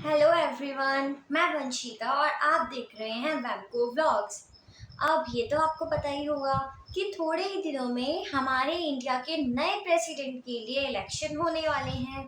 Hello everyone, मैं वंशिका और आप देख रहे हैं वैमको व्लॉग्स। अब ये तो आपको पता ही होगा कि थोड़े ही दिनों में हमारे इंडिया के नए प्रेसिडेंट के लिए इलेक्शन होने वाले हैं।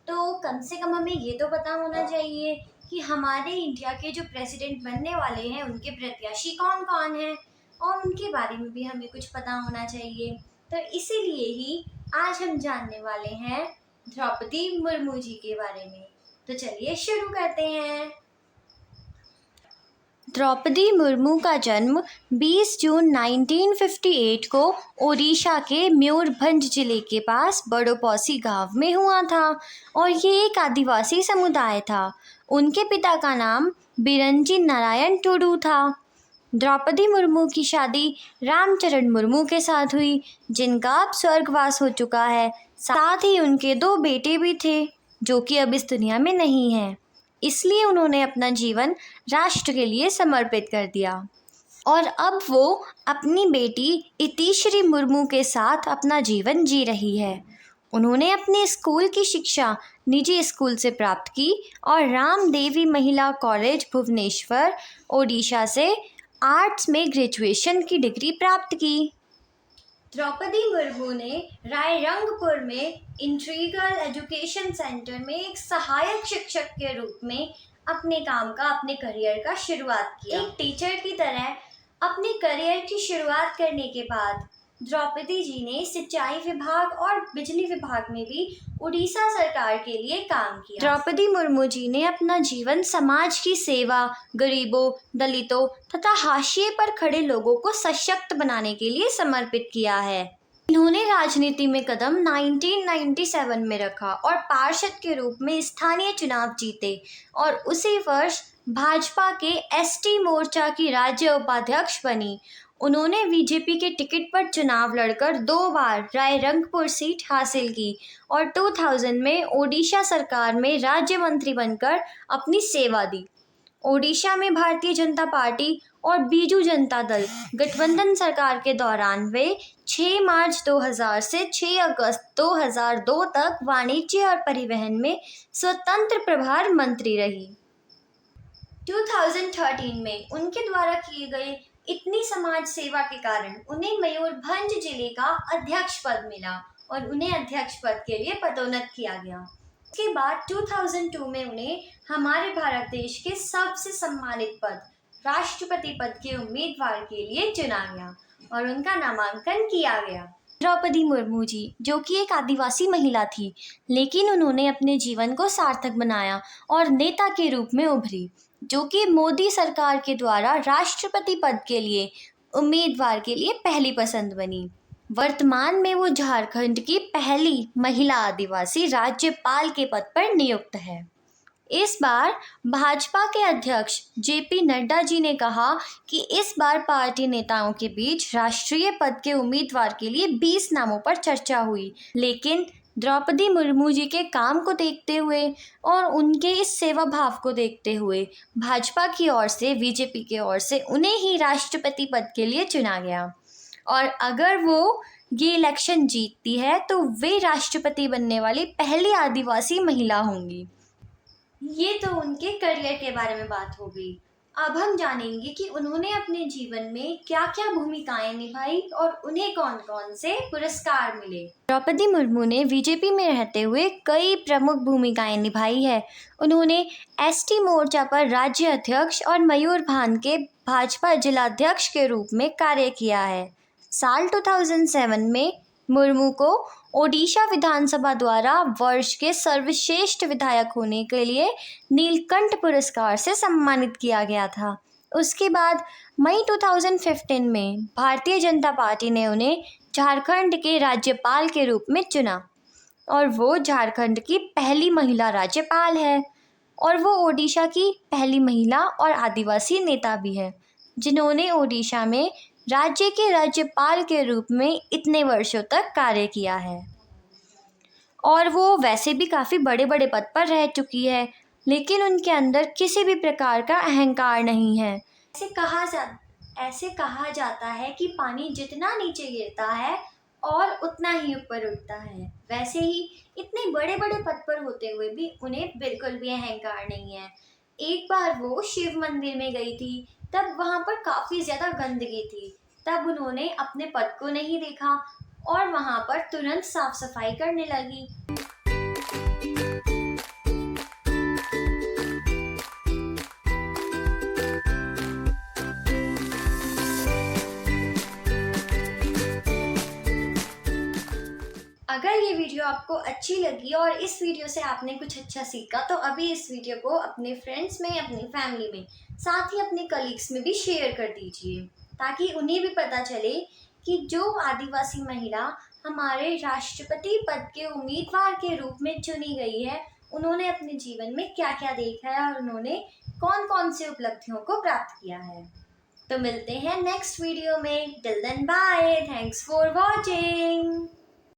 तो कम से कम हमें ये तो पता होना चाहिए कि हमारे इंडिया के जो प्रेसिडेंट बनने वाले हैं उनके प्रत्याशी कौन कौन हैं और उनके बारे में भी हमें कुछ पता होना चाहिए। तो इसीलिए ही आज हम जानने वाले हैं द्रौपदी मुर्मू जी के बारे में। तो चलिए शुरू करते हैं। द्रौपदी मुर्मू का जन्म 20 जून 1958 को ओडिशा के मयूरभंज जिले के पास बड़ोपौसी गांव में हुआ था और ये एक आदिवासी समुदाय था। उनके पिता का नाम बिरंजी नारायण टुडू था। द्रौपदी मुर्मू की शादी रामचरण मुर्मू के साथ हुई, जिनका अब स्वर्गवास हो चुका है। साथ ही उनके दो बेटे भी थे जो कि अब इस दुनिया में नहीं हैं। इसलिए उन्होंने अपना जीवन राष्ट्र के लिए समर्पित कर दिया और अब वो अपनी बेटी इतिश्री मुर्मू के साथ अपना जीवन जी रही है। उन्होंने अपने स्कूल की शिक्षा निजी स्कूल से प्राप्त की और राम देवी महिला कॉलेज भुवनेश्वर ओडिशा से आर्ट्स में ग्रेजुएशन की डिग्री प्राप्त की। द्रौपदी मुर्मू ने रायरंगपुर में इंट्रीगल एजुकेशन सेंटर में एक सहायक शिक्षक के रूप में अपने करियर का शुरुआत किया। एक टीचर की तरह अपने करियर की शुरुआत करने के बाद द्रौपदी जी ने सिंचाई विभाग और बिजली विभाग में भी उड़ीसा सरकार के लिए काम किया। द्रौपदी मुर्मू जी ने अपना जीवन समाज की सेवा, गरीबों, दलितों तथा हाशिए पर खड़े लोगों को सशक्त बनाने के लिए समर्पित किया है। इन्होंने राजनीति में कदम 1997 में रखा और पार्षद के रूप में स्थानीय चुनाव जीते और उसी वर्ष भाजपा के एसटी मोर्चा की राज्य उपाध्यक्ष बनी। उन्होंने बीजेपी के टिकट पर चुनाव लड़कर 2 बार रायरंगपुर सीट हासिल की और 2000 में ओडिशा सरकार में राज्य मंत्री बनकर अपनी सेवा दी। ओडिशा में भारतीय जनता पार्टी और बीजू जनता दल गठबंधन सरकार के दौरान वे 6 मार्च 2000 से 6 अगस्त 2002 तक वाणिज्य और परिवहन में स्वतंत्र प्रभार मंत्री रही। 2013 में उनके द्वारा किए गए इतनी समाज सेवा के कारण उन्हें मयूरभंज जिले का अध्यक्ष पद मिला और उन्हें अध्यक्ष पद के लिए पदोन्नत किया गया। उसके बाद 2002 में उन्हें हमारे भारत देश के सबसे सम्मानित पद राष्ट्रपति पद के उम्मीदवार के लिए चुना गया और उनका नामांकन किया गया। द्रौपदी मुर्मू जी जो कि एक आदिवासी महिला थी, लेकिन उन्होंने अपने जीवन को सार्थक बनाया और नेता के रूप में उभरी, जो कि मोदी सरकार के द्वारा राष्ट्रपति पद के लिए उम्मीदवार के लिए पहली पसंद बनी। वर्तमान में वो झारखंड की पहली महिला आदिवासी राज्यपाल के पद पर नियुक्त है। इस बार भाजपा के अध्यक्ष जेपी नड्डा जी ने कहा कि इस बार पार्टी नेताओं के बीच राष्ट्रीय पद के उम्मीदवार के लिए 20 नामों पर चर्चा हुई, लेकिन द्रौपदी मुर्मू जी के काम को देखते हुए और उनके इस सेवा भाव को देखते हुए भाजपा की ओर से, बीजेपी की ओर से उन्हें ही राष्ट्रपति पद के लिए चुना गया और अगर वो ये इलेक्शन जीतती है तो वे राष्ट्रपति बनने वाली पहली आदिवासी महिला होंगी। ये तो उनके करियर के बारे में बात हो गई। अब हम जानेंगे कि उन्होंने अपने जीवन में क्या क्या भूमिकाएं निभाई और उन्हें कौन कौन से पुरस्कार मिले। द्रौपदी मुर्मू ने बीजेपी में रहते हुए कई प्रमुख भूमिकाएं निभाई है। उन्होंने एसटी मोर्चा पर राज्य अध्यक्ष और मयूरभंज के भाजपा जिलाध्यक्ष के रूप में कार्य किया है। साल 2007 में मुर्मू को ओडिशा विधानसभा द्वारा वर्ष के सर्वश्रेष्ठ विधायक होने के लिए नीलकंठ पुरस्कार से सम्मानित किया गया था। उसके बाद मई 2015 में भारतीय जनता पार्टी ने उन्हें झारखंड के राज्यपाल के रूप में चुना और वो झारखंड की पहली महिला राज्यपाल है और वो ओडिशा की पहली महिला और आदिवासी नेता भी है जिन्होंने ओडिशा में राज्य के राज्यपाल के रूप में इतने वर्षों तक कार्य किया है। और वो वैसे भी काफ़ी बड़े बड़े पद पर रह चुकी है, लेकिन उनके अंदर किसी भी प्रकार का अहंकार नहीं है। ऐसे कहा जाता है कि पानी जितना नीचे गिरता है और उतना ही ऊपर उठता है। वैसे ही इतने बड़े बड़े पद पर होते हुए भी उन्हें बिल्कुल भी अहंकार नहीं है। एक बार वो शिव मंदिर में गई थी, तब वहां पर काफी ज्यादा गंदगी थी। तब उन्होंने अपने पद को नहीं देखा और वहां पर तुरंत साफ सफाई करने लगी। अगर ये वीडियो आपको अच्छी लगी और इस वीडियो से आपने कुछ अच्छा सीखा, तो अभी इस वीडियो को अपने फ्रेंड्स में, अपनी फैमिली में, साथ ही अपने कलीग्स में भी शेयर कर दीजिए, ताकि उन्हें भी पता चले कि जो आदिवासी महिला हमारे राष्ट्रपति पद के उम्मीदवार के रूप में चुनी गई है, उन्होंने अपने जीवन में क्या क्या देखा है और उन्होंने कौन कौन से उपलब्धियों को प्राप्त किया है। तो मिलते हैं नेक्स्ट वीडियो में। Till then bye, thanks for watching.